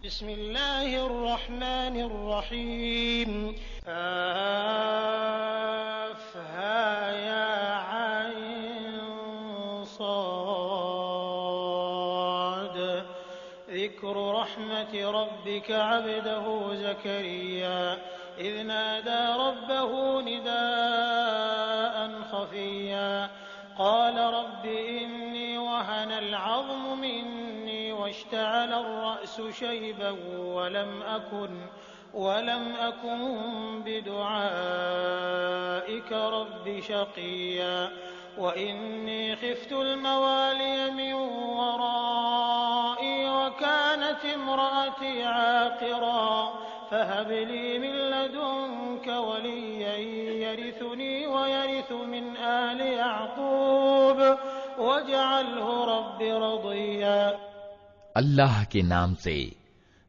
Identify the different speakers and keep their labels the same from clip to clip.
Speaker 1: बिस्मिल्लाहिर्रहमानिर्रहीम। काफ हा या आइन साद। ज़िक्रु रहमति रब्बिका अब्दहू ज़करिया इज़ नादा रब्बहू निदाअन खफ़िय्या क़ाल रब्बि इन्नी वहनल अज़्मु मिन्नी वश्तअलर रअसु शयबन वलम अकुन बिदुआइक रब्बि शक़िय्या वइन्नी ख़िफ़्तुल मवालिय मिन वराई वकानत इम्रअती आक़िरा फहब ली मिन लदुनक वलिय्यन यरिथुनी वयरिथु मिन आलि याक़ूब वजअलहु रब्बि रदिय्या।
Speaker 2: अल्लाह के नाम से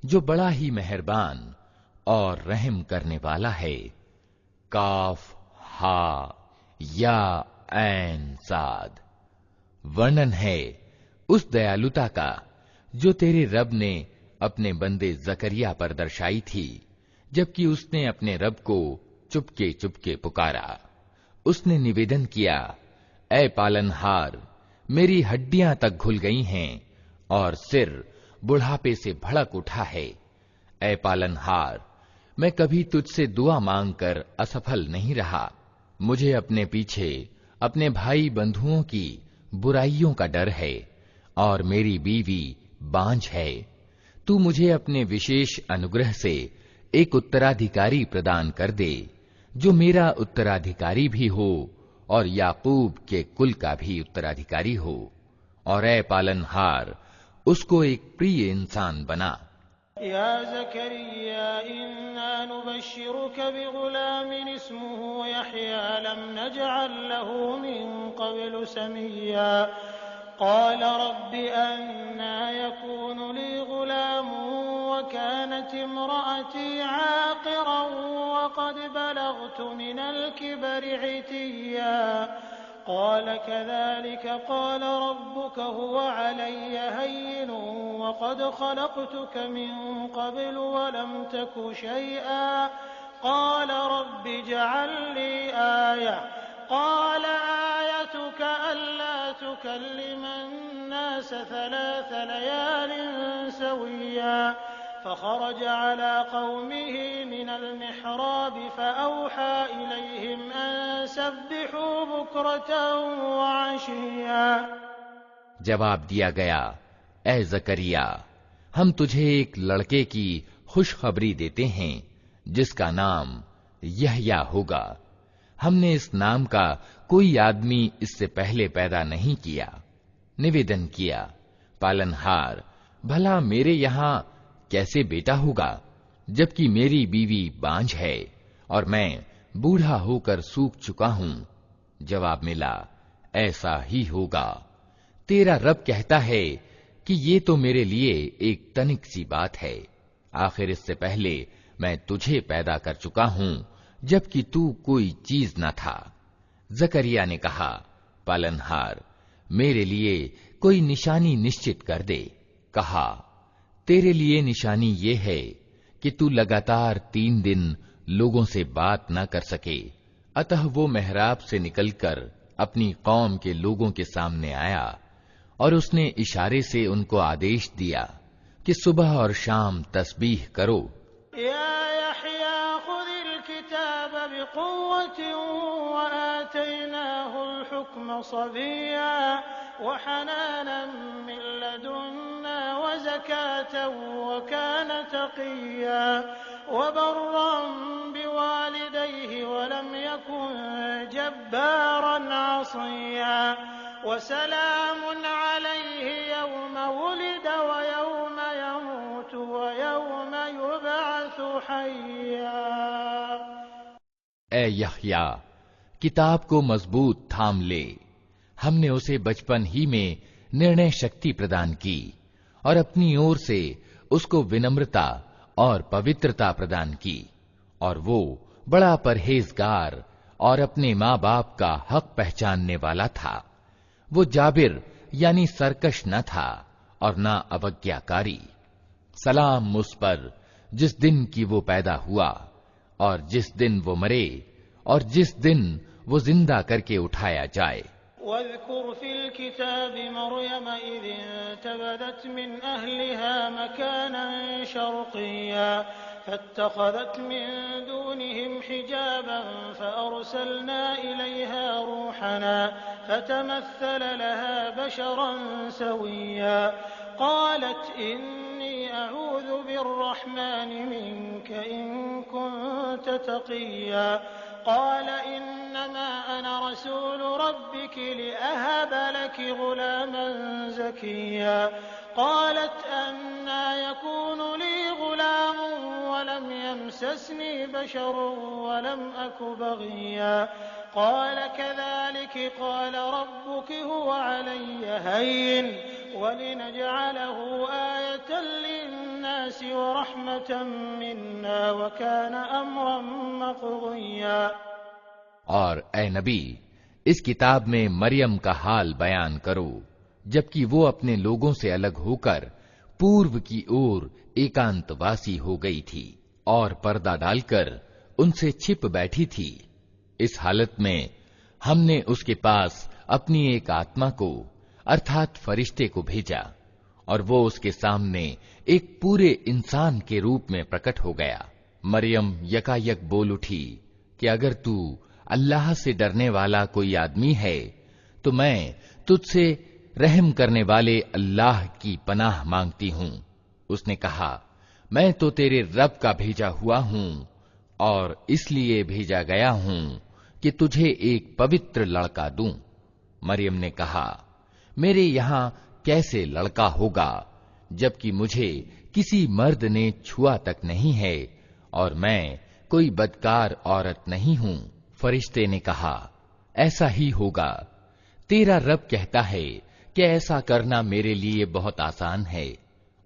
Speaker 2: जो बड़ा ही मेहरबान और रहम करने वाला है। काफ हा या ऐन साद। वर्णन है उस दयालुता का जो तेरे रब ने अपने बंदे जकरिया पर दर्शाई थी, जबकि उसने अपने रब को चुपके चुपके पुकारा। उसने निवेदन किया, ऐ पालनहार, मेरी हड्डियां तक घुल गई हैं और सिर बुढ़ापे से भड़क उठा है। ऐ पालनहार, मैं कभी तुझसे दुआ मांगकर असफल नहीं रहा। मुझे अपने पीछे अपने भाई बंधुओं की बुराइयों का डर है और मेरी बीवी बांझ है। तू मुझे अपने विशेष अनुग्रह से एक उत्तराधिकारी प्रदान कर दे, जो मेरा उत्तराधिकारी भी हो और याकूब के कुल का भी उत्तराधिकारी हो। और ऐ पालनहार, उसको एक प्रिय इंसान बना।
Speaker 1: या ज़करिया इन्ना नुबश्शिरुक बिग़ुलामिन इस्मुहु यहया लम नजअल लहू मिन क़ब्लु समय्या क़ाल रब्बि अन्ना यकूनु ली ग़ुलामुन वकानत इम्रअती आक़िरन वक़द बलग़तु मिनल किबरि इतिय्या क़ाल कज़ालिक क़ाल रब्बुक हुवा अलय्य हय्यिनुन वक़द ख़लक़तुक मिन क़ब्लु वलम तकु शय्अन क़ाल रब्बि इजअल ली आयह क़ाल आयतुक अल्ला तुकल्लिम अन्नास थलाथ लयालिन सविय्या फख़रज अला क़ौमिही मिनल मिहराब फ़अौहा इलैहिम अन सब्बिहू बुक्रतन व अशिय्या।
Speaker 2: जवाब दिया गया, ऐ जकरिया, हम तुझे एक लड़के की खुशखबरी देते हैं जिसका नाम यहया होगा। हमने इस नाम का कोई आदमी इससे पहले पैदा नहीं किया। निवेदन किया, पालनहार, भला मेरे यहाँ कैसे बेटा होगा जबकि मेरी बीवी बांझ है और मैं बूढ़ा होकर सूख चुका हूं। जवाब मिला, ऐसा ही होगा। तेरा रब कहता है कि ये तो मेरे लिए एक तनिक सी बात है। आखिर इससे पहले मैं तुझे पैदा कर चुका हूं जबकि तू कोई चीज न था। जकरिया ने कहा, पालनहार, मेरे लिए कोई निशानी निश्चित कर दे। कहा, तेरे लिए निशानी ये है कि तू लगातार 3 दिन लोगों से बात न कर सके। अतः वो मेहराब से निकलकर अपनी कौम के लोगों के सामने आया और उसने इशारे से उनको आदेश दिया कि सुबह और शाम तस्बीह करो।
Speaker 1: या यहया खुज़िल किताब बिक़ुव्वतिन व आतैनाहुल हुक्म सबिय्या व हनानन मिन लदुन्ना व ज़कातन व कान तक़िय्या व बर्रन बिवालिदैहि व लम यकुन जब्बारन असिय्या व सलामुन अलैहि यौम वुलिद व यौम यमूत व यौम युबअसु हय्या।
Speaker 2: ऐ यहया, किताब को मजबूत थाम ले। हमने उसे बचपन ही में निर्णय शक्ति प्रदान की और अपनी ओर से उसको विनम्रता और पवित्रता प्रदान की, और वो बड़ा परहेजगार और अपने माँ बाप का हक पहचानने वाला था। वो जाबिर यानी सरकश न था और न अवज्ञाकारी। सलाम उस पर जिस दिन की वो पैदा हुआ और जिस दिन वो मरे और जिस दिन वो जिंदा करके उठाया जाए।
Speaker 1: वज़कुर फ़िल किताबि मरियम इज़ इंतबज़त मिन अहलिहा मकानन शर्क़िय्या फत्तख़ज़त मिन दूनिहिम हिजाबन फ़अरसलना इलैहा रूहना फ़तमस्सल लहा बशरन सविय्या क़ालत इन्नी अऊज़ु बिर्रहमानि मिनक इन कुन्त तक़िय्या क़ाल इन्नमा अना रसूलु रब्बिक लिअहब लक गुलामन ज़किय्या क़ालत अन्ना यकूनु ली गुलामुन वलम यमससनी बशरुन वलम अकु बग़िय्या क़ाल कज़ालिक क़ाल रब्बुक हुवा अलय्य हय्यिन वलिनजअलहु आयतन लिन्नासि वरहमतन मिन्ना वकान अम्रन मक़दिय्या।
Speaker 2: और ए नबी, इस किताब में मरियम का हाल बयान करो जबकि वो अपने लोगों से अलग होकर पूर्व की ओर एकांतवासी हो गई थी और पर्दा डालकर उनसे छिप बैठी थी। इस हालत में हमने उसके पास अपनी एक आत्मा को अर्थात फरिश्ते को भेजा और वो उसके सामने एक पूरे इंसान के रूप में प्रकट हो गया। मरियम यकायक बोल उठी कि अगर तू अल्लाह से डरने वाला कोई आदमी है तो मैं तुझसे रहम करने वाले अल्लाह की पनाह मांगती हूँ। उसने कहा, मैं तो तेरे रब का भेजा हुआ हूँ और इसलिए भेजा गया हूँ कि तुझे एक पवित्र लड़का दूं। मरियम ने कहा, मेरे यहाँ कैसे लड़का होगा जबकि मुझे किसी मर्द ने छुआ तक नहीं है और मैं कोई बदकार औरत नहीं हूँ। फरिश्ते ने कहा, ऐसा ही होगा। तेरा रब कहता है कि ऐसा करना मेरे लिए बहुत आसान है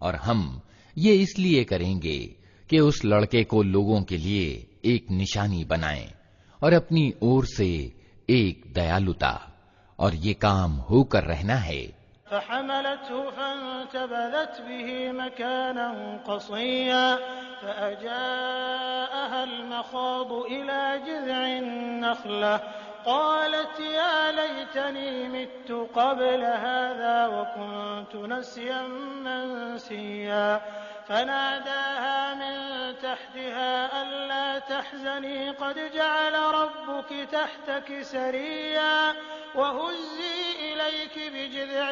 Speaker 2: और हम ये इसलिए करेंगे कि उस लड़के को लोगों के लिए एक निशानी बनाएं और अपनी ओर से एक दयालुता, और ये काम होकर रहना है।
Speaker 1: फ़हमलतहु फ़ंतबज़त बिही मकानन क़सिय्या फ़अजाअहा अल-मख़ादु इला जिज़अन नख़ला क़ालत या लैतनी मित्तु क़ब्ल हाज़ा व कुन्तु नस्यन मनसिय्या फ़नादाहा मिन तहतिहा अल्ला तहज़नी क़द जअल रब्बुक तहतक सरिय्या वहुज़्ज़ी इलैक बिजिज़अ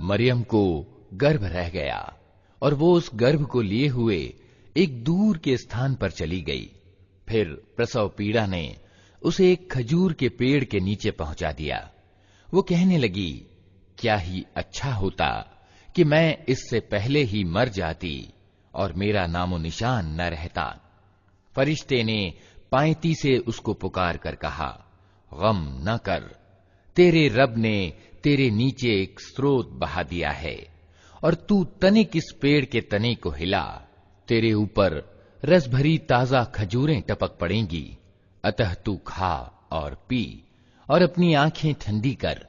Speaker 2: मरियम को गर्भ रह गया और वो उस गर्भ को लिए हुए एक दूर के स्थान पर चली गई। फिर प्रसव पीड़ा ने उसे एक खजूर के पेड़ के नीचे पहुंचा दिया। वो कहने लगी, क्या ही अच्छा होता कि मैं इससे पहले ही मर जाती और मेरा नामो निशान न रहता। फरिश्ते ने पायती से उसको पुकार कर कहा, गम न कर, तेरे रब ने तेरे नीचे एक स्रोत बहा दिया है और तू तनिक इस पेड़ के तने को हिला, तेरे ऊपर रस भरी ताजा खजूरें टपक पड़ेंगी। अतः तू खा और पी और अपनी आंखें ठंडी कर।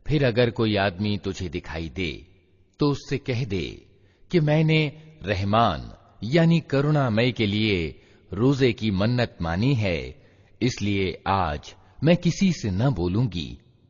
Speaker 2: फिर अगर कोई आदमी तुझे दिखाई दे तो उससे कह दे कि मैंने रहमान यानी करुणामय के लिए रोजे की मन्नत मानी है, इसलिए आज मैं किसी से न बोलूंगी।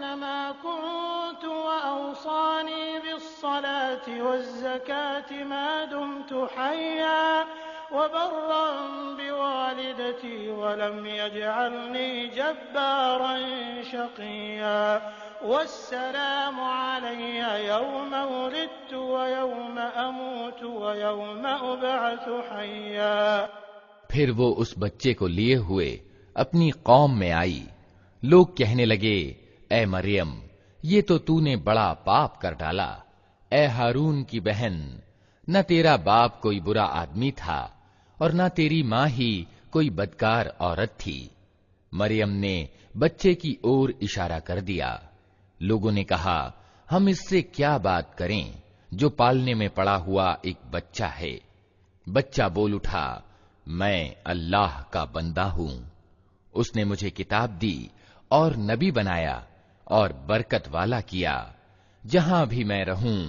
Speaker 1: अय्नमा कुन्तु व औसानी बिस्सलाति वज़्ज़काति मा दुम्तु हय्या व बर्रन बिवालिदती व लम यजअलनी जब्बारन शक़िय्या वस्सलामु अलय्य यौम वुलिदतु व यौम अमूतु व यौम उबअसु हय्या।
Speaker 2: फिर वो उस बच्चे को लिए हुए अपनी कौम में आई। लोग कहने लगे, ए मरियम, ये तो तूने बड़ा पाप कर डाला। ए हारून की बहन, न तेरा बाप कोई बुरा आदमी था और न तेरी माँ ही कोई बदकार औरत थी। मरियम ने बच्चे की ओर इशारा कर दिया। लोगों ने कहा, हम इससे क्या बात करें जो पालने में पड़ा हुआ एक बच्चा है। बच्चा बोल उठा, मैं अल्लाह का बंदा हूं। उसने मुझे किताब दी और नबी बनाया और बरकत वाला किया। जहां भी मैं रहूं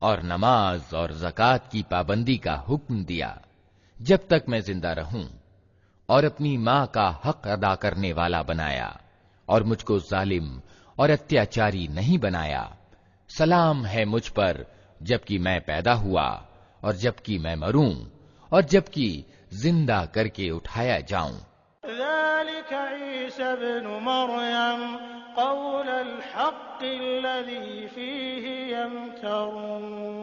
Speaker 2: और नमाज और ज़कात की पाबंदी का हुक्म दिया जब तक मैं जिंदा रहूं, और अपनी मां का हक अदा करने वाला बनाया और मुझको जालिम और अत्याचारी नहीं बनाया। सलाम है मुझ पर जबकि मैं पैदा हुआ और जबकि मैं मरूं और जबकि जिंदा करके उठाया जाऊं।
Speaker 1: ज़ालिक ईसा इब्नु मरयम क़ौलल हक़्क़िल्लज़ी फ़ीही यमतरून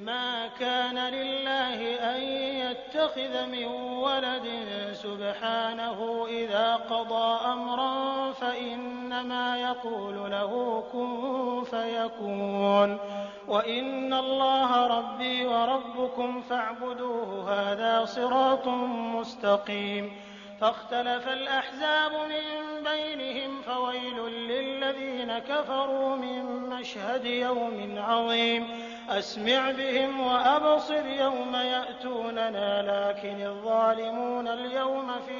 Speaker 1: मा कान लिल्लाहि अन यत्तख़िज़ मिन वलदिन सुब्हानहु इज़ा क़ज़ा अम्रन फ़इन्नमा यक़ूलु लहु कुन फ़यकून व इन्नल्लाह रब्बी व रब्बुकुम फ़अब्दूहु हाज़ा सिरातुम मुस्तक़ीम फ़ख्तलफ़ल अहज़ाबु मिन बैनिहिम फ़वैलुल लिल्लज़ीन कफ़रू मिन मशहदि यौमिन अज़ीम अस्मिअ बिहिम व अबसिर यौम यअतूनना लाकिन्निज़्ज़ालिमून अल-यौम फ़ी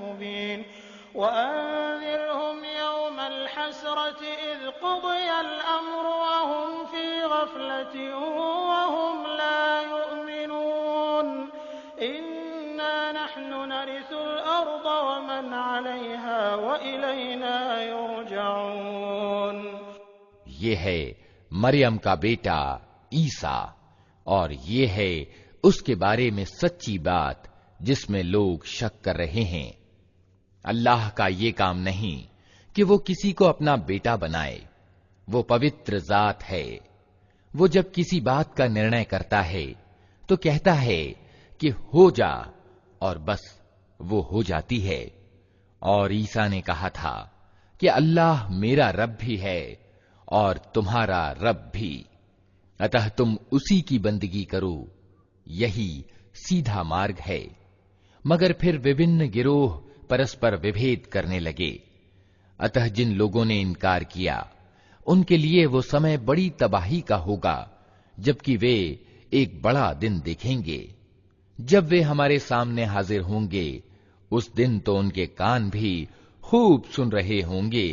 Speaker 1: मुबीन व अंज़िरहुम यौमल हसरति इज़ क़ुदियल अम्रु व हुम फ़ी ग़फ़लतिन व हुम ला युमिनून इन्ना नहनु नरिसुल अर्ज़ व मन अलैहा व इलैना युरजऊन।
Speaker 2: ये है मरियम का बेटा ईसा, और ये है उसके बारे में सच्ची बात जिसमें लोग शक कर रहे हैं। अल्लाह का ये काम नहीं कि वो किसी को अपना बेटा बनाए। वो पवित्र जात है। वो जब किसी बात का निर्णय करता है तो कहता है कि हो जा, और बस वो हो जाती है। और ईसा ने कहा था कि अल्लाह मेरा रब भी है और तुम्हारा रब भी, अतः तुम उसी की बंदगी करो, यही सीधा मार्ग है। मगर फिर विभिन्न गिरोह परस्पर विभेद करने लगे। अतः जिन लोगों ने इनकार किया उनके लिए वो समय बड़ी तबाही का होगा, जबकि वे एक बड़ा दिन देखेंगे। जब वे हमारे सामने हाजिर होंगे उस दिन तो उनके कान भी खूब सुन रहे होंगे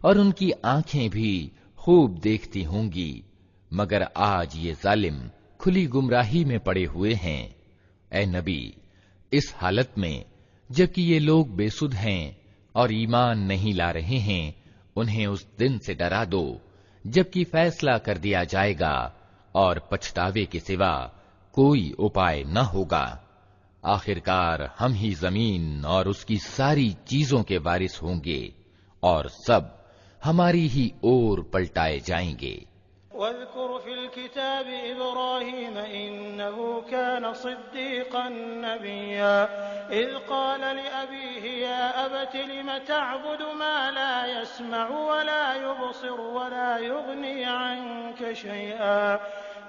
Speaker 2: और उनकी आंखें भी खूब देखती होंगी, मगर आज ये जालिम खुली गुमराही में पड़े हुए हैं। ए नबी, इस हालत में जबकि ये लोग बेसुध हैं और ईमान नहीं ला रहे हैं, उन्हें उस दिन से डरा दो जबकि फैसला कर दिया जाएगा और पछतावे के सिवा कोई उपाय न होगा। आखिरकार हम ही जमीन और उसकी सारी चीजों के वारिस होंगे और सब हमारी ही ओर पलटाए जाएंगे।
Speaker 1: वज़्कुर फ़िल किताब इब्राहीम इन्नहु कान सिद्दीक़न नबिय्या इज़ क़ाल लिअबीहि या अबति लिम तअबुदु मा ला यस्मअु व ला युबसिरु व ला युग़नी अन्का शैआ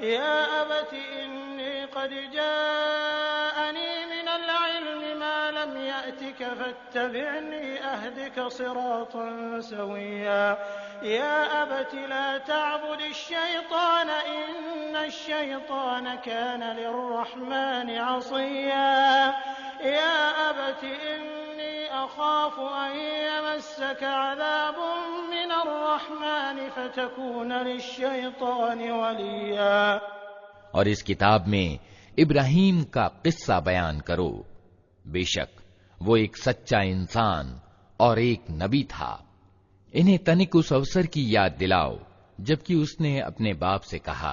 Speaker 1: या अबति इन्नी क़द जाअनी मिनल इल्मि मा लम यअतिक फत्तबिअनी अहदिक सिरातन सविय्या या अबति ला तअबुदिश शैतान इन्नश-शैतान कान लिर्रहमानि असिय्या या अबति इन्नी अखाफु अन यमस्सक अज़ाबुम मिनर रहमानि फतकून लिश-शैतानि वलिय्या।
Speaker 2: और इस किताब में इब्राहीम का किस्सा बयान करो। बेशक वो एक सच्चा इंसान और एक नबी था। इन्हें तनिक उस अवसर की याद दिलाओ जबकि उसने अपने बाप से कहा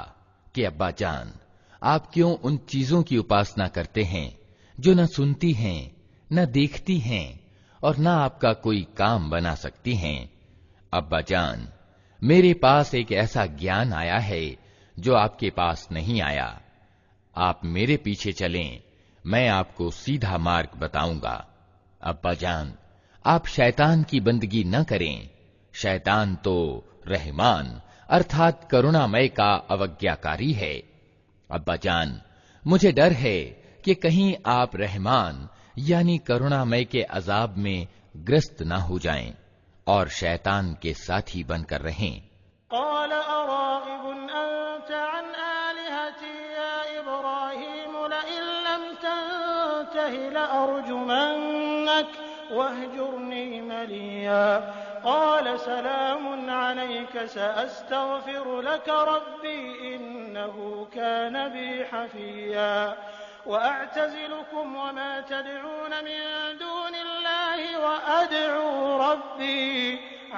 Speaker 2: कि अब्बा जान, आप क्यों उन चीजों की उपासना करते हैं जो न सुनती हैं, न देखती हैं और न आपका कोई काम बना सकती हैं। अब्बा जान, मेरे पास एक ऐसा ज्ञान आया है जो आपके पास नहीं आया। आप मेरे पीछे चलें, मैं आपको सीधा मार्ग बताऊंगा। अब्बा जान, आप शैतान की बंदगी न करें। शैतान तो रहमान अर्थात करुणामय का अवज्ञाकारी है। अब्बा जान, मुझे डर है कि कहीं आप रहमान यानी करुणामय के अजाब में ग्रस्त न हो जाएं और शैतान के साथी बनकर रहें।
Speaker 1: वअअ्तज़िलुकुम वमा तदऊन मिन दूनिल्लाहि वअदऊ रब्बी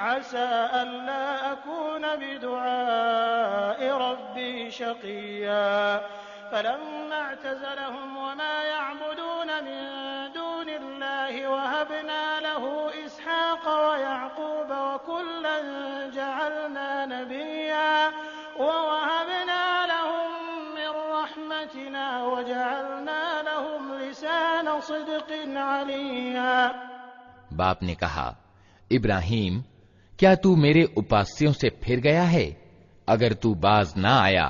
Speaker 1: असा अल्ला अकून बिदुआइ रब्बी शक़िय्या फलम्मा अअ्तज़लहुम वमा यअबुदून मिन दूनिल्लाहि वहबना लहू इसहाक़ वयअक़ूब वकुल्लन जअलना नबिय्या ववहबना लहुम मिन रहमतिना वजअलना लहुम लिसान सिद्क़िन अलिय्या।
Speaker 2: बाप ने कहा, इब्राहिम, क्या तू मेरे उपास्यों से फिर गया है? अगर तू बाज ना आया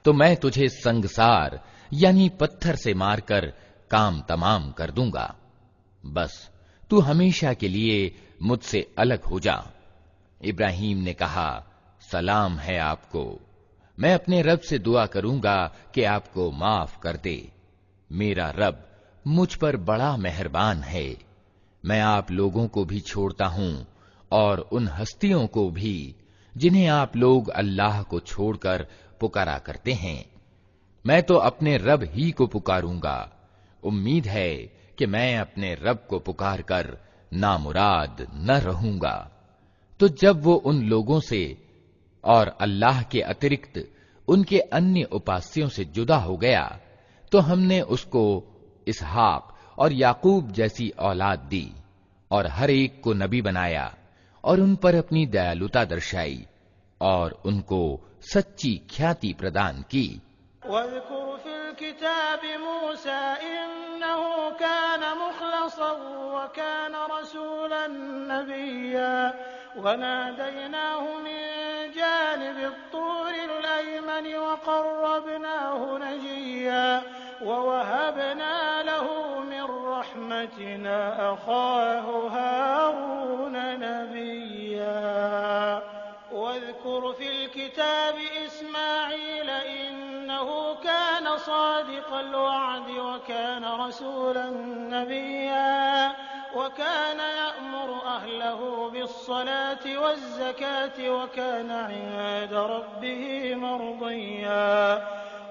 Speaker 2: तो मैं तुझे संगसार यानी पत्थर से मारकर काम तमाम कर दूंगा। बस तू हमेशा के लिए मुझसे अलग हो जा। इब्राहिम ने कहा, सलाम है आपको, मैं अपने रब से दुआ करूंगा कि आपको माफ कर दे। मेरा रब मुझ पर बड़ा मेहरबान है। मैं आप लोगों को भी छोड़ता हूं और उन हस्तियों को भी जिन्हें आप लोग अल्लाह को छोड़कर पुकारा करते हैं। मैं तो अपने रब ही को पुकारूंगा। उम्मीद है कि मैं अपने रब को पुकार कर नामुराद न रहूंगा। तो जब वो उन लोगों से और अल्लाह के अतिरिक्त उनके अन्य उपास्यों से जुदा हो गया तो हमने उसको इसहाक और याकूब जैसी औलाद दी और हर एक को नबी बनाया और उन पर अपनी दयालुता दर्शाई और उनको सच्ची ख्याति प्रदान की।
Speaker 1: वज़्कुर फ़िल किताबि मूसा इन्नहु कान मुख़लसन व कान रसूलन नबिय्या वनादैनाहु मिन जानिबि त्तूरिल अयमन व क़र्रबनाहु नजिय्या ववहबना लहू मिन रहमतिना अख़ाहु हारून नबिय्या। वज़्कुर फ़िल किताबि इस्माईल इन्नहु कान सादिक़ल वअद व कान रसूलन नबिय्या व कान यअमुरु अहलहु बिस्सलाति वज़्ज़काति व कान इंद रब्बिहि मर्दिय्या।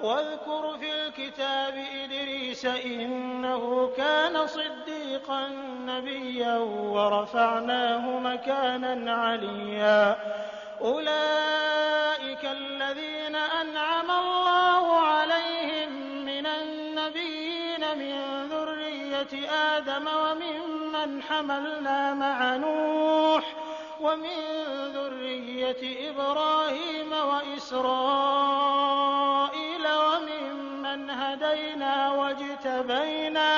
Speaker 1: वज़्कुर फ़िल किताबि इद्रीस इन्नहु कान सिद्दीक़न नबिय्यन व रफ़अनाहु मकानन अलिय्या। उलाइका अल्लज़ीना अनअमा अल्लाहु अलैहिम मिनन नबिय्यीन मिन ज़ुर्रिय्यति आदम व मिम्मन हमलना मअ नूह व मिन ज़ुर्रिय्यति इब्राहीम व इस्राईल व मिम्मन हदैना वज्तबैना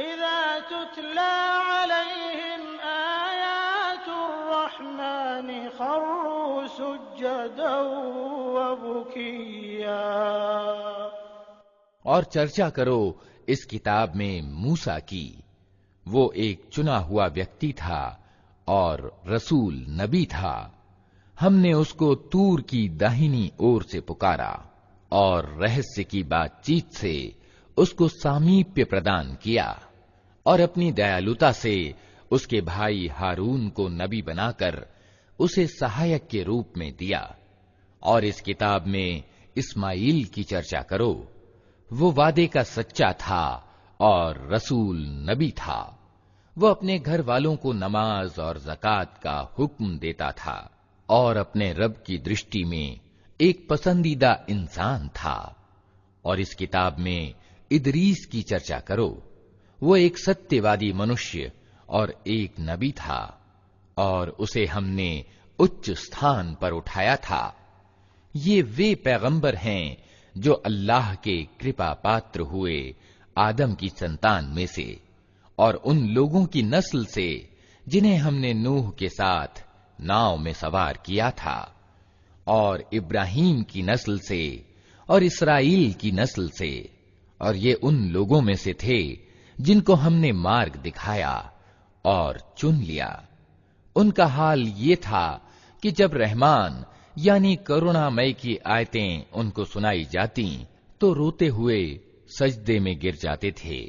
Speaker 1: इज़ा तुतला अलैहिम आयातुर रहमानि खर्रू सुज्जदन व बुकिया।
Speaker 2: और चर्चा करो इस किताब में मूसा की। वो एक चुना हुआ व्यक्ति था और रसूल नबी था। हमने उसको तूर की दाहिनी ओर से पुकारा और रहस्य की बातचीत से उसको सामीप्य प्रदान किया और अपनी दयालुता से उसके भाई हारून को नबी बनाकर उसे सहायक के रूप में दिया। और इस किताब में इस्माइल की चर्चा करो। वो वादे का सच्चा था और रसूल नबी था। वो अपने घर वालों को नमाज और ज़कात का हुक्म देता था और अपने रब की दृष्टि में एक पसंदीदा इंसान था। और इस किताब में इदरीस की चर्चा करो, वो एक सत्यवादी मनुष्य और एक नबी था और उसे हमने उच्च स्थान पर उठाया था। ये वे पैगंबर हैं जो अल्लाह के कृपा पात्र हुए आदम की संतान में से और उन लोगों की नस्ल से जिन्हें हमने नूह के साथ नाव में सवार किया था, और इब्राहीम की नस्ल से और इसराइल की नस्ल से, और ये उन लोगों में से थे जिनको हमने मार्ग दिखाया और चुन लिया। उनका हाल ये था कि जब रहमान यानी करुणामय की आयतें उनको सुनाई जाती तो रोते हुए सजदे में गिर जाते थे।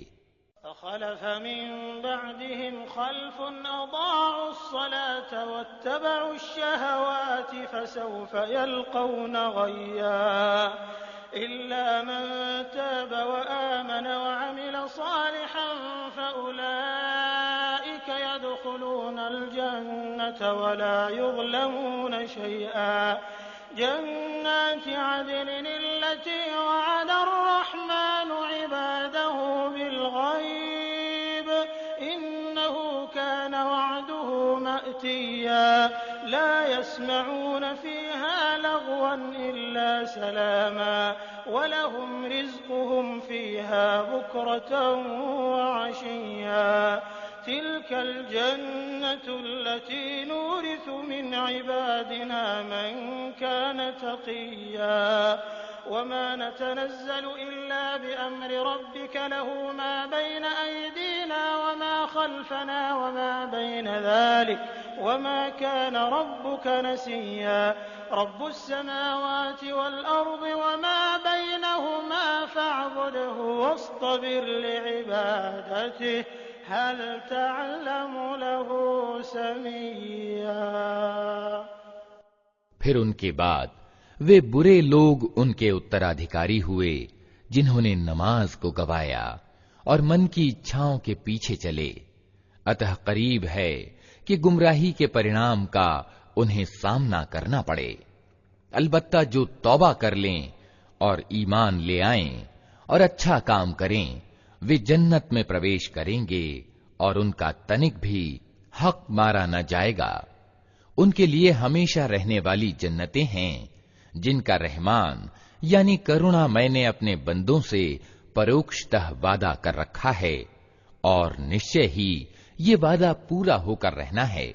Speaker 1: फ़ख़लफ़ मिन बअदिहिम ख़ल्फ़ुन अज़ाअुस्सलात वत्तबअुश्शहवाति फ़सौफ़ यल्क़ौन ग़य्या इल्ला मन ताब वआमन वअमिल सालिहन फ़उलाइक यदख़ुलूनल जन्नत वला युज़लमून शैआ जन्नाति अदनिन अल्लती वअदा अर्रहमानु इबादहु बिलग़ैब इन्नहु कान वअदुहु मअतिया ला यस्मऊन फ़ीहा लग़वन इल्ला सलामा वलहुम रिज़्क़ुहुम फ़ीहा बुक्रतन वअशिय्या तिल्कल जन्नतु अल्लती नूरिथु मिन इबादिना मन कान तक़िय्या वमा नतनज़्ज़लु इल्ला बिअम्रि रब्बिक लहु मा बैन अयदीना वमा खल्फना वमा बैन ज़ालिक वमा कान रब्बुक नसिय्या रब्बुस समावाति वल अर्दि वमा बैनहुमा फ़अब्दुहु वस्तबिर लिइबादतिहि हल तअलमु लहु समिय्या।
Speaker 2: फिर उनके बाद वे बुरे लोग उनके उत्तराधिकारी हुए जिन्होंने नमाज को गवाया और मन की इच्छाओं के पीछे चले। अतः करीब है कि गुमराही के परिणाम का उन्हें सामना करना पड़े। अलबत्ता जो तौबा कर लें और ईमान ले आएं और अच्छा काम करें, वे जन्नत में प्रवेश करेंगे और उनका तनिक भी हक मारा न जाएगा। उनके लिए हमेशा रहने वाली जन्नतें हैं जिनका रहमान यानी करुणामय ने अपने बंदों से परोक्षतः वादा कर रखा है और निश्चय ही ये वादा पूरा होकर रहना है।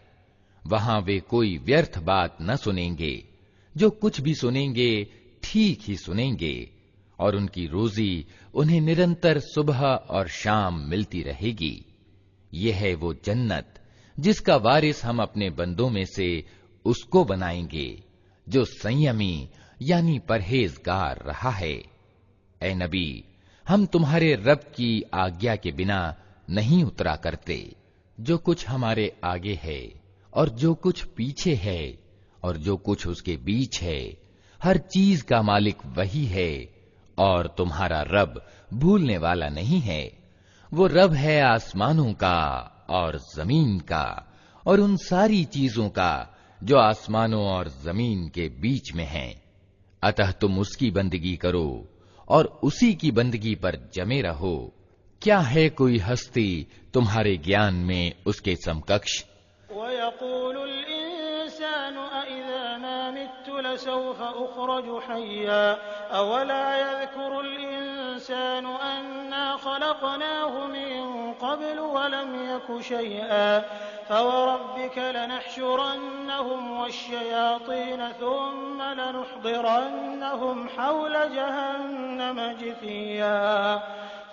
Speaker 2: वहां वे कोई व्यर्थ बात न सुनेंगे, जो कुछ भी सुनेंगे ठीक ही सुनेंगे और उनकी रोजी उन्हें निरंतर सुबह और शाम मिलती रहेगी। यह है वो जन्नत जिसका वारिस हम अपने बंदों में से उसको बनाएंगे जो संयमी यानी परहेजगार रहा है। ए नबी, हम तुम्हारे रब की आज्ञा के बिना नहीं उतरा करते। जो कुछ हमारे आगे है और जो कुछ पीछे है और जो कुछ उसके बीच है, हर चीज का मालिक वही है और तुम्हारा रब भूलने वाला नहीं है। वो रब है आसमानों का और जमीन का और उन सारी चीजों का जो आसमानों और जमीन के बीच में हैं। अतः तुम उसकी बंदगी करो और उसी की बंदगी पर जमे रहो। क्या है कोई हस्ती तुम्हारे ज्ञान में उसके समकक्ष?
Speaker 1: वयक़ूलुल इंसानु अइज़ा मा मित्तु लसौफ़ उख़्रजु हय्या अवला यज़कुरुल इंसानु अन्ना ख़लक़नाहु मिन क़ब्लु वलम यकु शय्आ फवरब्बिक लनहशुरन्नहुम वश्शयातीन थुम्म लनुहदिरन्नहुम हौल जहन्नम जिथिया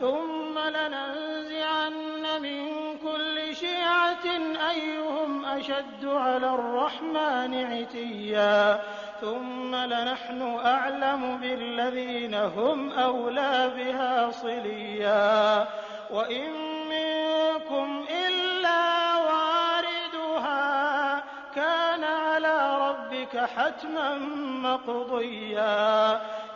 Speaker 1: थुम्म लनंज़िअन्न मिन कुल्लि शियअतिन अय्युहुम अशद्दु अला अर्रहमानि इतिय्या थुम्म लनहनु अअलमु बिल्लज़ीन हुम औला बिहा सिलिया वइन मिनकुम इल्ला वारिदुहा कान अला रब्बिक हत्मन मक़दिय्या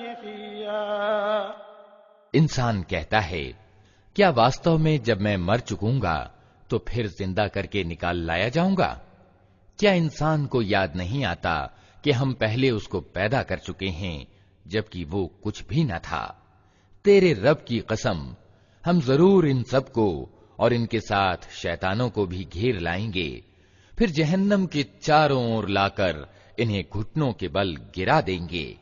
Speaker 1: जथिया।
Speaker 2: इंसान कहता है, क्या वास्तव में जब मैं मर चुकूंगा तो फिर जिंदा करके निकाल लाया जाऊंगा? क्या इंसान को याद नहीं आता कि हम पहले उसको पैदा कर चुके हैं जबकि वो कुछ भी न था? तेरे रब की कसम, हम जरूर इन सबको और इनके साथ शैतानों को भी घेर लाएंगे, फिर जहन्नम के चारों ओर लाकर इन्हें घुटनों के बल गिरा देंगे।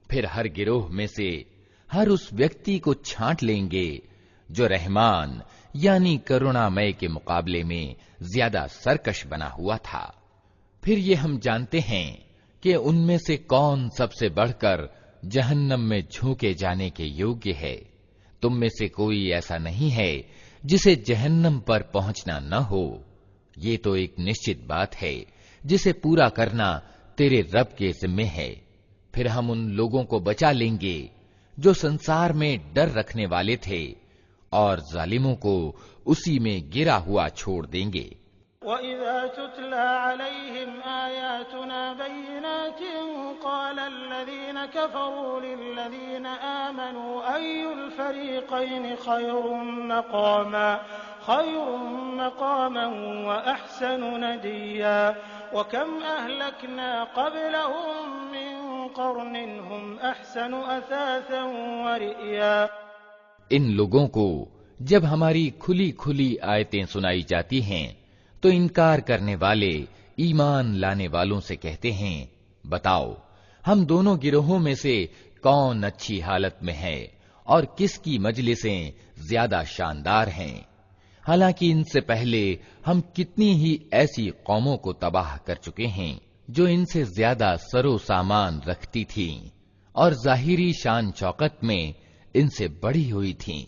Speaker 2: फिर हर गिरोह में से हर उस व्यक्ति को छांट लेंगे जो रहमान यानी करुणामय के मुकाबले में ज्यादा सरकश बना हुआ था। फिर ये हम जानते हैं कि उनमें से कौन सबसे बढ़कर जहन्नम में झोंके जाने के योग्य है। तुम में से कोई ऐसा नहीं है जिसे जहन्नम पर पहुंचना न हो। ये तो एक निश्चित बात है जिसे पूरा करना तेरे रब के जिम्मे है। फिर हम उन लोगों को बचा लेंगे जो संसार में डर रखने वाले थे और जालिमों को उसी में गिरा हुआ छोड़ देंगे।
Speaker 1: वइज़ा तुतला अलैहिम आयातुना बय्यिनातिन क़ाल अल्लज़ीना कफ़रू लिल्लज़ीना आमनू अय्युल फ़रीक़ैनि ख़ैरुम मक़ामन व अहसनु नदिया वकम अहलकना क़ब्लहुम मिन क़र्निन हुम अहसनु असासन व रिया।
Speaker 2: इन लोगों को जब हमारी खुली खुली आयतें सुनाई जाती हैं तो इनकार करने वाले ईमान लाने वालों से कहते हैं, बताओ हम दोनों गिरोहों में से कौन अच्छी हालत में है और किसकी मजलिसें ज्यादा शानदार हैं। हालांकि इनसे पहले हम कितनी ही ऐसी कौमों को तबाह कर चुके हैं जो इनसे ज्यादा सरो सामान रखती थीं और जाहिरी शान शौकत में इनसे बढ़ी हुई थीं।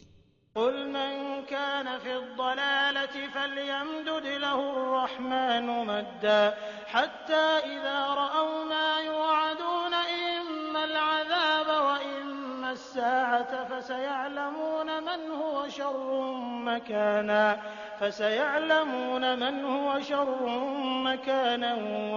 Speaker 1: कुल मन कान फ़िद्दलालति फ़ल्यमदुद लहु अर्रहमानु मद्दा हत्ता इज़ा रअव मा युअदून इम्मल अज़ाब व इम्मस साअत फसयअलमून मन हुव शर्रुम मकानन व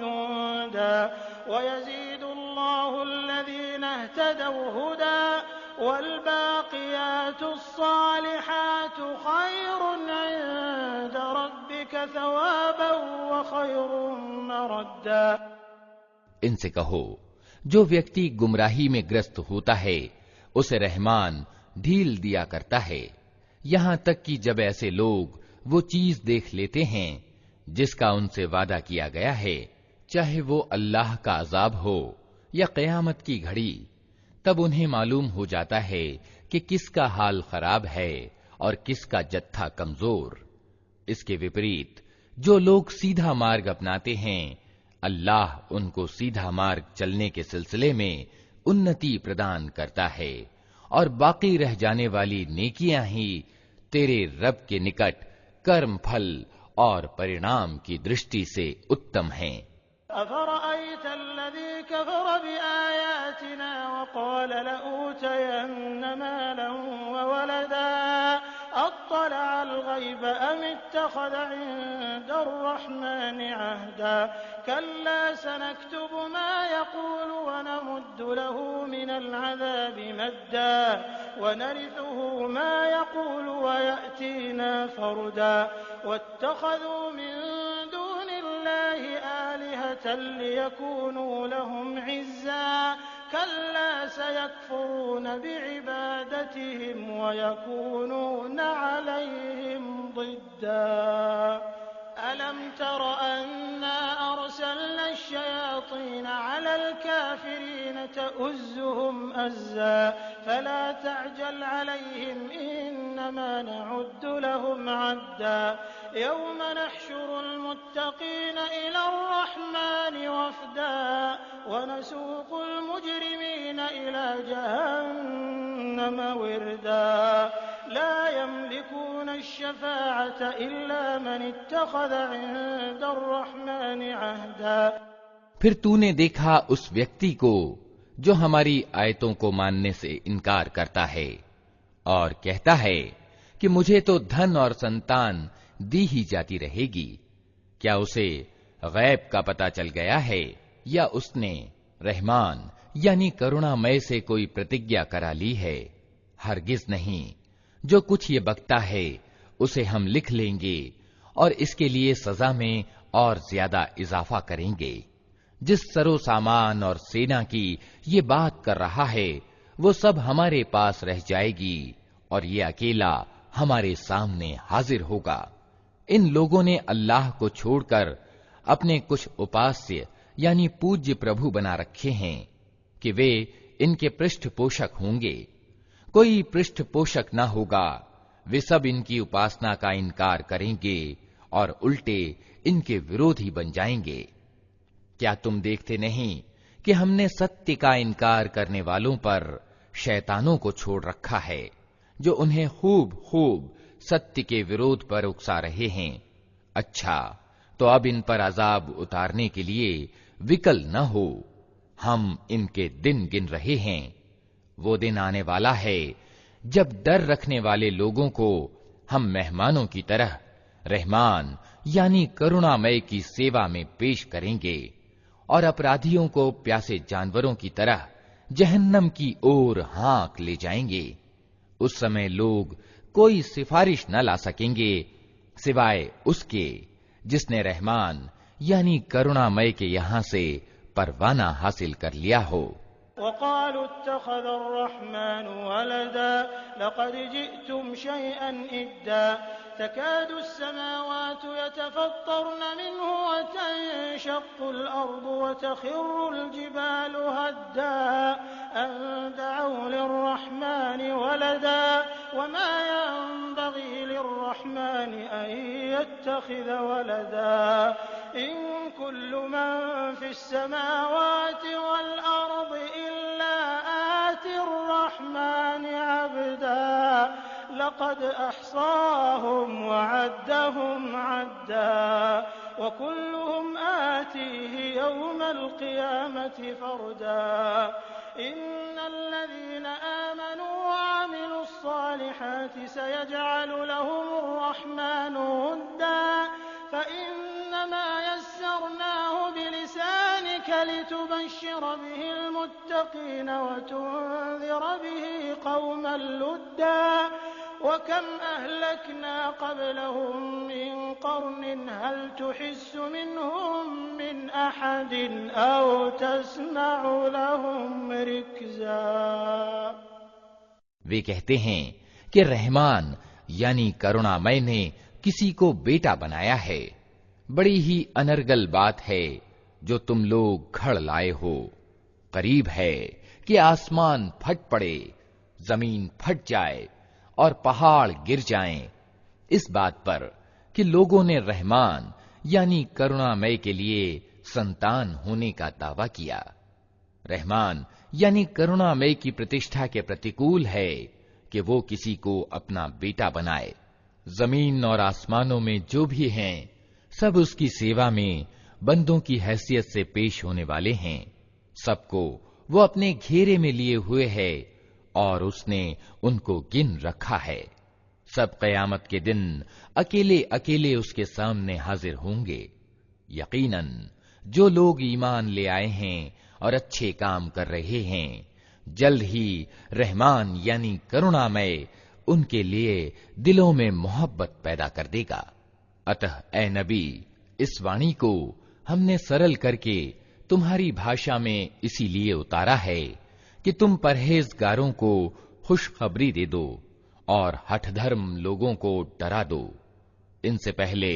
Speaker 1: जुंदा व यज़ीदुल्लाहु अल्लज़ीना इह्तदव हुदा वल्बाक़ियातुस्सालिहातु ख़ैरुन इन्द रब्बिक थवाबन व ख़ैरुन मरद्दा।
Speaker 2: इनसे कहो, जो व्यक्ति गुमराही में ग्रस्त होता है उसे रहमान ढील दिया करता है, यहां तक कि जब ऐसे लोग वो चीज देख लेते हैं जिसका उनसे वादा किया गया है, चाहे वो अल्लाह का अजाब हो या क़यामत की घड़ी, तब उन्हें मालूम हो जाता है कि किसका हाल खराब है और किसका जत्था कमजोर। इसके विपरीत जो लोग सीधा मार्ग अपनाते हैं, अल्लाह उनको सीधा मार्ग चलने के सिलसिले में उन्नति प्रदान करता है और बाकी रह जाने वाली नेकियां ही तेरे रब के निकट कर्म फल और परिणाम की दृष्टि से उत्तम हैं।
Speaker 1: अफ़रअयत अल्लज़ी कफ़र बिआयातिना व क़ाल लऊतयन्न मालन व वलदा अत्तलअल ग़ैब अम इत्तख़ज़ इंदर रहमानि अहदा कल्ला सनक्तुबु मा यक़ूलु व नमुद्दु लहु मिनल अज़ाबि मद्दा व नरिथुहु मा यक़ूलु व यअतीना फ़र्दा वत्तख़ज़ू मिन दूनिल्लाहि आलिहतन लियकूनू लहुम इज़्ज़ा कल्ला सयकफुरून बिइबादतिहिम व यकूनून अलैहिम ज़िद्दा। अलम तर अन्ना अरसलना अश्शयातीन अलल काफिरीन तउज़्ज़ुहुम अज़्ज़ा फला तअजल अलैहिम इन्नमा नअुद्दु लहुम अद्दा यौम नहशुरुल मुत्तक़ीन इलर रहमानि वफ़दा व नसूक़ुल मुजरिमीन इला जहन्नम विरदा ला यमलिकून अश्शफ़ाअत इल्ला मन इत्तख़ज़ इंदर रहमानि अहदा।
Speaker 2: फिर तूने देखा उस व्यक्ति को जो हमारी आयतों को मानने से इनकार करता है और कहता है कि मुझे तो धन और संतान दी ही जाती रहेगी। क्या उसे गैब का पता चल गया है या उसने रहमान यानी करुणामय से कोई प्रतिज्ञा करा ली है? हरगिज नहीं। जो कुछ ये बकता है उसे हम लिख लेंगे और इसके लिए सजा में और ज्यादा इजाफा करेंगे। जिस सरो सामान और सेना की ये बात कर रहा है वो सब हमारे पास रह जाएगी और ये अकेला हमारे सामने हाजिर होगा। इन लोगों ने अल्लाह को छोड़कर अपने कुछ उपास्य यानी पूज्य प्रभु बना रखे हैं कि वे इनके पृष्ठपोषक होंगे। कोई पृष्ठपोषक न होगा। वे सब इनकी उपासना का इनकार करेंगे और उल्टे इनके विरोधी बन जाएंगे। क्या तुम देखते नहीं कि हमने सत्य का इनकार करने वालों पर शैतानों को छोड़ रखा है, जो उन्हें खूब खूब सत्य के विरोध पर उकसा रहे हैं। अच्छा, तो अब इन पर अजाब उतारने के लिए विकल न हो। हम इनके दिन गिन रहे हैं। वो दिन आने वाला है जब डर रखने वाले लोगों को हम मेहमानों की तरह रहमान यानी करुणामय की सेवा में पेश करेंगे और अपराधियों को प्यासे जानवरों की तरह जहन्नम की ओर हाँक ले जाएंगे। उस समय लोग कोई सिफारिश न ला सकेंगे सिवाय उसके जिसने रहमान यानी करुणामय के यहां से परवाना हासिल कर लिया हो।
Speaker 1: वक़ालू इत्तख़ज़ अर्रहमान वलदा लक़द जिअ्तुम शयअन इद्दा तकादु अस्समावातु यतफ़त्तरन मिन्हु वतंशक़्क़ुल अर्दु वतख़िर्रुल जिबालु हद्दा अन दअऊ लिर्रहमानि वलदा वमा यंबग़ी लिर्रहमानि अन यत्तख़िज़ वलदा इन कुल्लु मन फ़िस्समावाति वल अर्दि इल्ला आतिर्रहमानि अब्दा लक़द अहसाहुम वअद्दहुम अद्दा वकुल्लुहुम आतीहि यौमल क़ियामति फ़र्दा इन्नल्लज़ीना आमनू वअमिलुस्सालिहाति सयजअलु लहुमुर्रहमानु वुद्दा फ़इन्नमा यस्सरनाहु बिलिसानिक लितुबश्शिर बिहिल मुत्तक़ीन वतुन्ज़िर बिहि क़ौमन लुद्दा वकम अहलकना क़ब्लहुम मिन क़र्निन हल तुहिस्सु मिनहुम मिन अहदिन औ तस्मअु लहुम रिक्ज़ा।
Speaker 2: वे कहते हैं कि रहमान यानी करुणामय ने किसी को बेटा बनाया है। बड़ी ही अनर्गल बात है जो तुम लोग घड़ लाए हो। करीब है कि आसमान फट पड़े, जमीन फट जाए और पहाड़ गिर जाएं, इस बात पर कि लोगों ने रहमान यानी करुणामय के लिए संतान होने का दावा किया। रहमान यानी करुणामय की प्रतिष्ठा के प्रतिकूल है कि वो किसी को अपना बेटा बनाए। जमीन और आसमानों में जो भी हैं सब उसकी सेवा में बंदों की हैसियत से पेश होने वाले हैं। सबको वो अपने घेरे में लिए हुए है और उसने उनको गिन रखा है। सब क़यामत के दिन अकेले अकेले उसके सामने हाजिर होंगे। यकीनन जो लोग ईमान ले आए हैं और अच्छे काम कर रहे हैं, जल्द ही रहमान यानी करुणामय उनके लिए दिलों में मोहब्बत पैदा कर देगा। अतः ए नबी, इस वाणी को हमने सरल करके तुम्हारी भाषा में इसीलिए उतारा है कि तुम परहेजगारों को खुशखबरी दे दो और हठधर्म लोगों को डरा दो। इनसे पहले